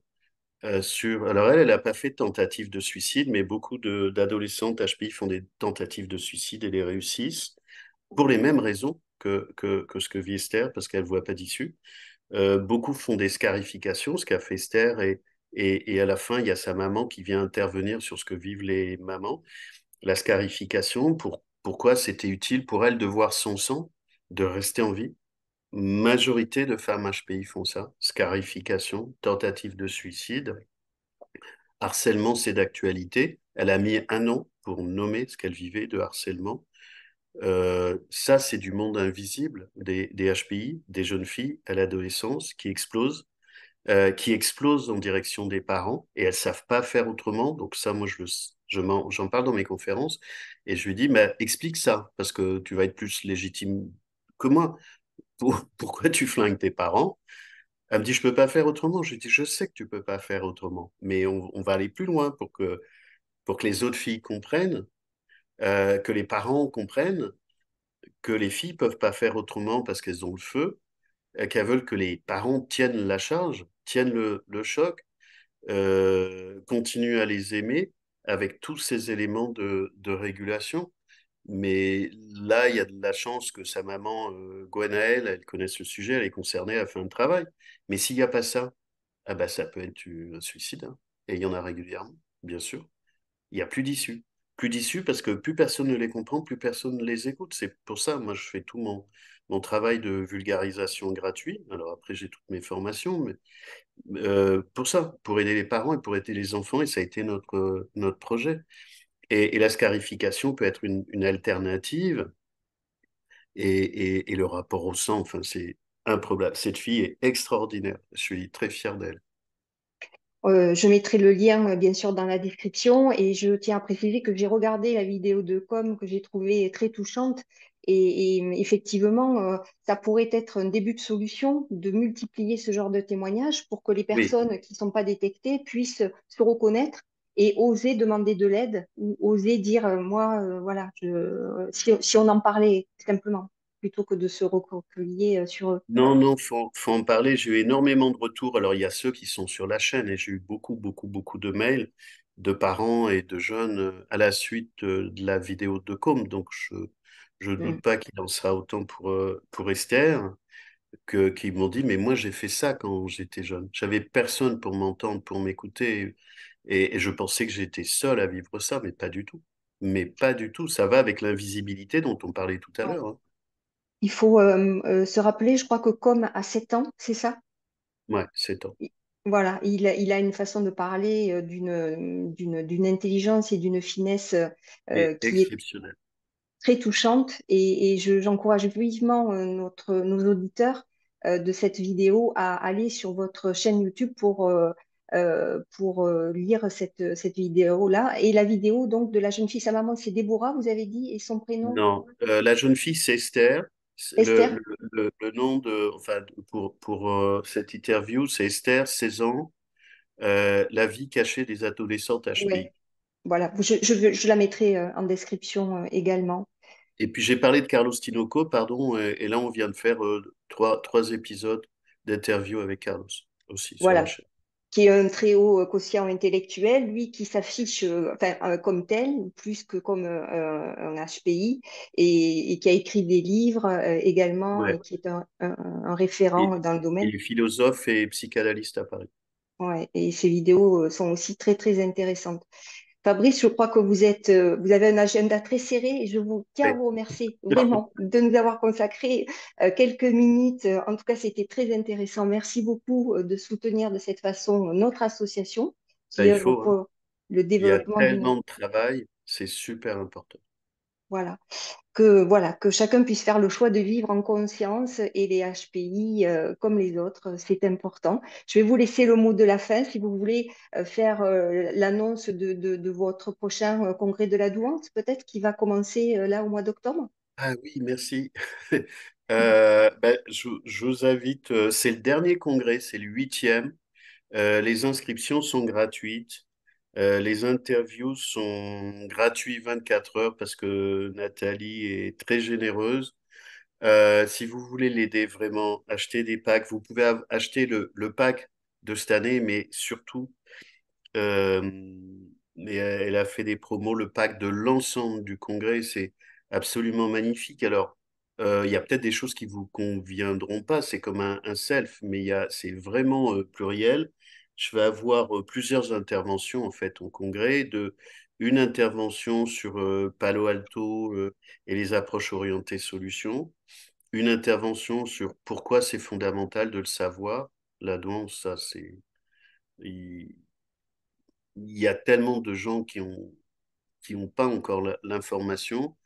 Alors elle n'a pas fait de tentative de suicide, mais beaucoup d'adolescentes HPI font des tentatives de suicide et les réussissent pour les mêmes raisons que ce que vit Esther, parce qu'elle ne voit pas d'issue. Beaucoup font des scarifications, ce qu'a fait Esther, et à la fin, il y a sa maman qui vient intervenir sur ce que vivent les mamans. La scarification, pourquoi c'était utile pour elle de voir son sang, de rester en vie. Majorité de femmes HPI font ça. Scarification, tentative de suicide, harcèlement, c'est d'actualité. Elle a mis un an pour nommer ce qu'elle vivait de harcèlement. Ça, c'est du monde invisible des HPI, des jeunes filles à l'adolescence qui explosent en direction des parents et elles savent pas faire autrement. Donc ça, moi, j'en parle dans mes conférences et je lui dis, mais explique ça parce que tu vas être plus légitime que moi. Pourquoi tu flingues tes parents? Elle me dit, je peux pas faire autrement. Je lui dis, je sais que tu peux pas faire autrement, mais on va aller plus loin pour que les autres filles comprennent, que les parents comprennent que les filles peuvent pas faire autrement parce qu'elles ont le feu, qu'elles veulent que les parents tiennent la charge, tiennent le choc, continuent à les aimer avec tous ces éléments de régulation. Mais là, il y a de la chance que sa maman, Gwenaëlle, elle connaisse le sujet, elle est concernée, elle a fait un travail. Mais s'il n'y a pas ça, ah bah, ça peut être un suicide, hein. Et il y en a régulièrement, bien sûr. Il n'y a plus d'issue. Plus d'issue parce que plus personne ne les comprend, plus personne ne les écoute. C'est pour ça, moi, je fais tout mon travail de vulgarisation gratuit. Alors après, j'ai toutes mes formations, mais pour ça, pour aider les parents et pour aider les enfants, et ça a été notre projet. Et la scarification peut être une alternative et le rapport au sang, enfin, c'est improbable. Cette fille est extraordinaire. Je suis très fier d'elle. Je mettrai le lien, bien sûr, dans la description et je tiens à préciser que j'ai regardé la vidéo de com que j'ai trouvée très touchante et effectivement, ça pourrait être un début de solution de multiplier ce genre de témoignages pour que les Oui, personnes qui ne sont pas détectées puissent se reconnaître et oser demander de l'aide ou oser dire, moi, voilà, si on en parlait simplement, plutôt que de se recroqueviller sur eux. non, non, faut en parler. J'ai eu énormément de retours. Alors, il y a ceux qui sont sur la chaîne et j'ai eu beaucoup, beaucoup, beaucoup de mails de parents et de jeunes à la suite de la vidéo de Com. Donc, je Mm. doute pas qu'il en sera autant pour Esther, qui m'ont dit, mais moi, j'ai fait ça quand j'étais jeune. J'avais personne pour m'entendre, pour m'écouter. Et je pensais que j'étais seul à vivre ça, mais pas du tout. Mais pas du tout. Ça va avec l'invisibilité dont on parlait tout à Ouais. l'heure, hein. Il faut se rappeler, je crois que comme à 7 ans, c'est ça? Ouais, c'est temps. Il- Voilà, il a une façon de parler d'une intelligence et d'une finesse Et qui est exceptionnel. très touchante et j'encourage vivement nos auditeurs de cette vidéo à aller sur votre chaîne YouTube pour lire cette vidéo-là. Et la vidéo donc de la jeune fille, sa maman, c'est Déborah, vous avez dit, et son prénom, Non, la jeune fille, c'est Esther. Esther? Le nom pour cette interview, c'est Esther, 16 ans, la vie cachée des adolescentes Ouais, HPI. voilà, je la mettrai en description également. Et puis j'ai parlé de Carlos Tinoco, pardon, et là on vient de faire trois épisodes d'interview avec Carlos aussi sur la Voilà, chaîne. qui est un très haut quotient intellectuel, lui qui s'affiche enfin, comme tel, plus que comme un HPI, et qui a écrit des livres également, Ouais. et qui est un référent Il, dans le domaine. il est philosophe et psychanalyste à Paris. Ouais, et ses vidéos sont aussi très, très intéressantes. Fabrice, je crois que vous avez un agenda très serré et je vous tiens à Ouais. vous remercier vraiment de nous avoir consacré quelques minutes. En tout cas, c'était très intéressant. Merci beaucoup de soutenir de cette façon notre association Ça, qui il œuvre faut, hein. pour le Il y a développement d'une... tellement de travail, c'est super important. Voilà. Voilà, que chacun puisse faire le choix de vivre en conscience et les HPI comme les autres, c'est important. Je vais vous laisser le mot de la fin si vous voulez faire l'annonce de votre prochain congrès de la douance, peut-être qui va commencer là au mois d'octobre. Ah oui, merci. Je vous invite, c'est le dernier congrès, c'est le huitième. Les inscriptions sont gratuites. Les interviews sont gratuites 24 heures parce que Nathalie est très généreuse. Si vous voulez l'aider vraiment, achetez des packs. Vous pouvez acheter le pack de cette année, mais surtout, euh, mais elle a fait des promos, le pack de l'ensemble du congrès, c'est absolument magnifique. Alors, il y a peut-être des choses qui vous conviendront pas, c'est comme un self, mais c'est vraiment pluriel. Je vais avoir plusieurs interventions en fait au congrès, une intervention sur Palo Alto et les approches orientées solutions, une intervention sur pourquoi c'est fondamental de le savoir. La douance, ça c'est il y a tellement de gens qui ont pas encore l'information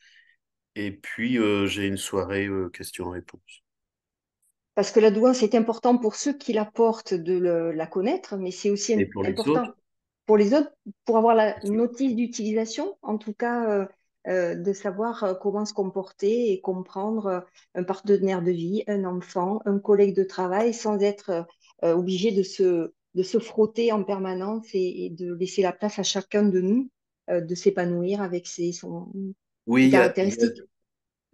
Et puis, j'ai une soirée questions-réponses. Parce que la douane, c'est important pour ceux qui la portent de la connaître, mais c'est aussi Et pour les autres, important pour les autres, pour avoir la notice d'utilisation, en tout cas, de savoir comment se comporter et comprendre un partenaire de vie, un enfant, un collègue de travail, sans être obligé de se frotter en permanence et de laisser la place à chacun de nous de s'épanouir avec oui, ses caractéristiques.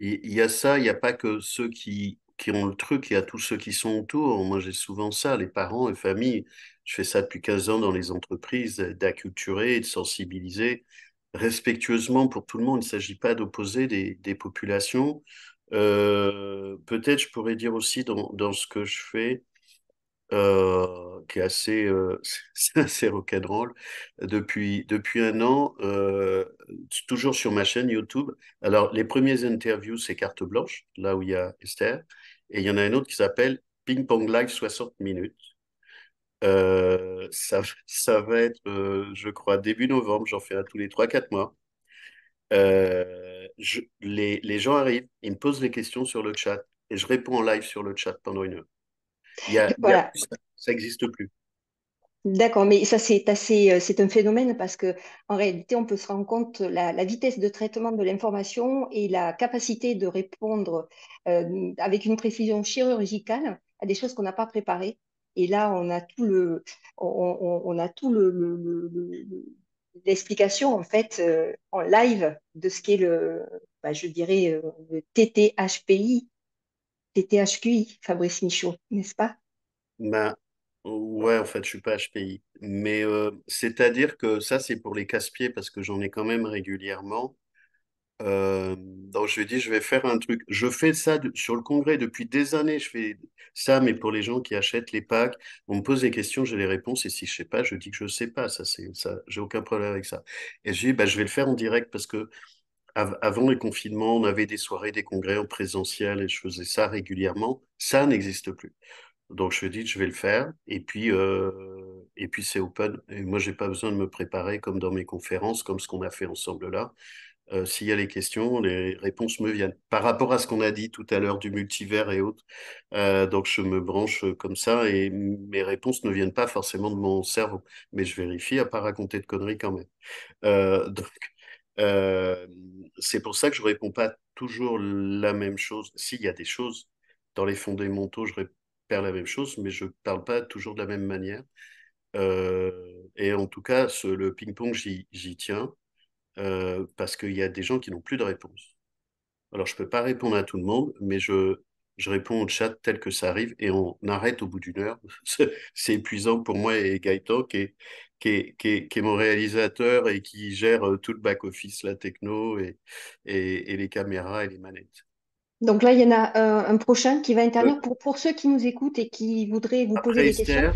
il y a ça, il n'y a pas que ceux qui ont le truc, il y a tous ceux qui sont autour. Moi, j'ai souvent ça, les parents, les familles. Je fais ça depuis 15 ans dans les entreprises, d'acculturer, de sensibiliser respectueusement pour tout le monde. Il ne s'agit pas d'opposer des populations. Peut-être je pourrais dire aussi dans ce que je fais, qui est assez, c'est assez rock'n'roll. Depuis un an, toujours sur ma chaîne YouTube. Alors, les premières interviews, c'est carte blanche, là où il y a Esther. Et il y en a une autre qui s'appelle Ping Pong Live 60 minutes. Ça va être, je crois, début novembre. J'en fais un tous les 3 4 mois. Les gens arrivent, ils me posent des questions sur le chat et je réponds en live sur le chat pendant 1 heure. Il y a Voilà. plus ça n'existe plus. D'accord, mais ça c'est assez, c'est un phénomène parce que en réalité, on peut se rendre compte la vitesse de traitement de l'information et la capacité de répondre avec une précision chirurgicale à des choses qu'on n'a pas préparées. Et là, on a tout l'explication en fait en live de ce qu'est je dirais le TTHPI, TTHQI, Fabrice Michaud, n'est-ce pas? Ben, ouais, en fait, je suis pas HPI. Mais c'est-à-dire que ça, c'est pour les casse-pieds parce que j'en ai quand même régulièrement. Donc, je dis, je vais faire un truc. Je fais ça sur le congrès depuis des années. Je fais ça, mais pour les gens qui achètent les packs, on me pose des questions, j'ai les réponses. Et si je sais pas, je dis que je sais pas. Ça, c'est ça. J'ai aucun problème avec ça. Et je dis, bah, je vais le faire en direct parce que avant les confinements, on avait des soirées, des congrès en présentiel et je faisais ça régulièrement. Ça n'existe plus. Donc je me dis, je vais le faire. Et puis c'est open. Et moi, j'ai pas besoin de me préparer comme dans mes conférences, comme ce qu'on a fait ensemble là. S'il y a les questions, les réponses me viennent. Par rapport à ce qu'on a dit tout à l'heure du multivers et autres, donc je me branche comme ça et mes réponses ne viennent pas forcément de mon cerveau, mais je vérifie à pas raconter de conneries quand même. Donc euh, c'est pour ça que je réponds pas toujours la même chose. S'il y a des choses dans les fondamentaux, je répère la même chose, mais je parle pas toujours de la même manière. Et en tout cas, le ping-pong, j'y tiens parce qu'il y a des gens qui n'ont plus de réponse. Alors, je peux pas répondre à tout le monde, mais je réponds au chat tel que ça arrive et on arrête au bout d'1 heure. C'est épuisant pour moi et Gaëtan, qui est mon réalisateur et qui gère tout le back-office, la techno et les caméras et les manettes. Donc là, il y en a un prochain qui va Euh, intervenir pour ceux qui nous écoutent et qui voudraient vous poser Après des questions. Esther,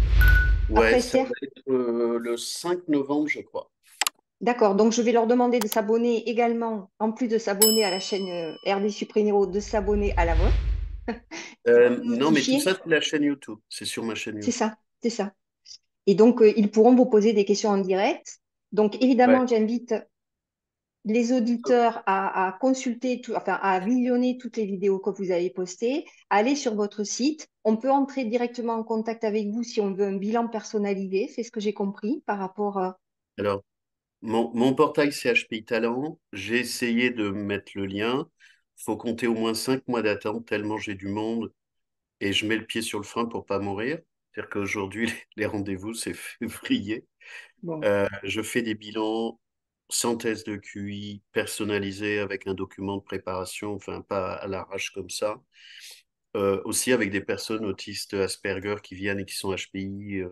ouais, Après ça Esther, va être le 5 novembre, je crois. d'accord. Donc je vais leur demander de s'abonner également, en plus de s'abonner à la chaîne RD Suprinero, de s'abonner à la vôtre. Non, mais tout Notifier, ça, c'est la chaîne YouTube. C'est sur ma chaîne c'est YouTube. ça, c'est ça. Et donc ils pourront vous poser des questions en direct. Donc Ouais. évidemment, j'invite les auditeurs à consulter, enfin à visionner toutes les vidéos que vous avez postées, à aller sur votre site. On peut entrer directement en contact avec vous si on veut un bilan personnalisé, c'est ce que j'ai compris par rapport Alors, mon portail CHPI Talent, j'ai essayé de mettre le lien. Faut compter au moins 5 mois d'attente tellement j'ai du monde et je mets le pied sur le frein pour pas mourir. C'est-à-dire qu'aujourd'hui, les rendez-vous, c'est février. bon. Je fais des bilans sans test de QI personnalisés avec un document de préparation, enfin pas à l'arrache comme ça. Aussi avec des personnes autistes Asperger qui viennent et qui sont HPI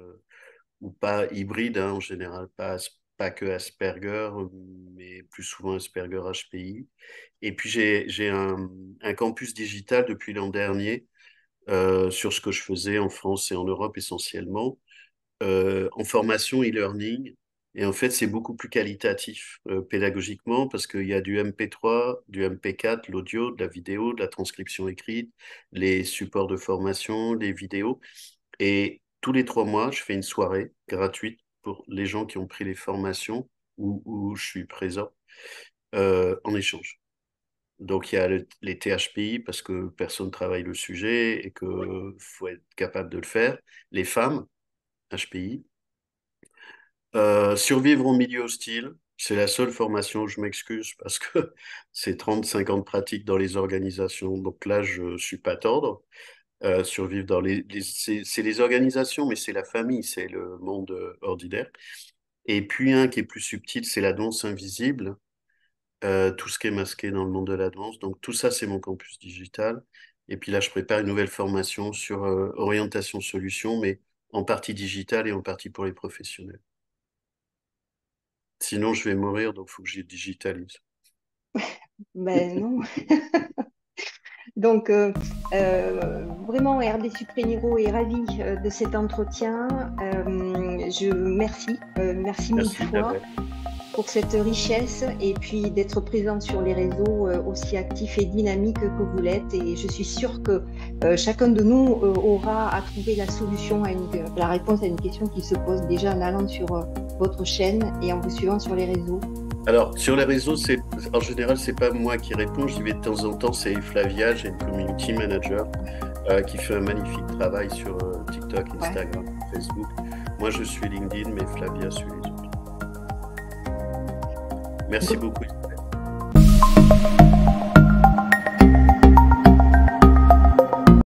ou pas hybrides hein, en général, pas que Asperger, mais plus souvent Asperger HPI. Et puis j'ai un campus digital depuis l'an dernier sur ce que je faisais en France et en Europe essentiellement, en formation e-learning. Et en fait, c'est beaucoup plus qualitatif pédagogiquement parce qu'il y a du MP3, du MP4, l'audio, de la vidéo, de la transcription écrite, les supports de formation, les vidéos. Et tous les 3 mois, je fais une soirée gratuite pour les gens qui ont pris les formations où je suis présent en échange. Donc, il y a les THPI parce que personne ne travaille le sujet et qu'il faut être capable de le faire. Les femmes, HPI. Survivre en milieu hostile, c'est la seule formation, je m'excuse, parce que c'est 30-50 pratiques dans les organisations. Donc là, je suis pas tordre. Survivre dans c'est les organisations, mais c'est la famille, c'est le monde ordinaire. Et puis un qui est plus subtil, c'est la danse invisible, tout ce qui est masqué dans le monde de la danse. Donc tout ça, c'est mon campus digital. Et puis là, je prépare une nouvelle formation sur orientation solution, mais en partie digitale et en partie pour les professionnels. Sinon, je vais mourir, donc il faut que je digitalise. Ben non. Donc, vraiment, RD Supréniro est ravi de cet entretien. Merci mille Merci fois Isabelle. pour cette richesse et puis d'être présent sur les réseaux aussi actifs et dynamiques que vous l'êtes. Et je suis sûre que chacun de nous aura à trouver la solution la réponse à une question qui se pose déjà en allant sur votre chaîne et en vous suivant sur les réseaux. Alors, sur les réseaux, en général, c'est pas moi qui réponds, j'y vais de temps en temps, c'est Flavia, j'ai une community manager qui fait un magnifique travail sur TikTok, Instagram, Facebook. Moi, je suis LinkedIn, mais Flavia suit les autres. Merci Ouais. beaucoup.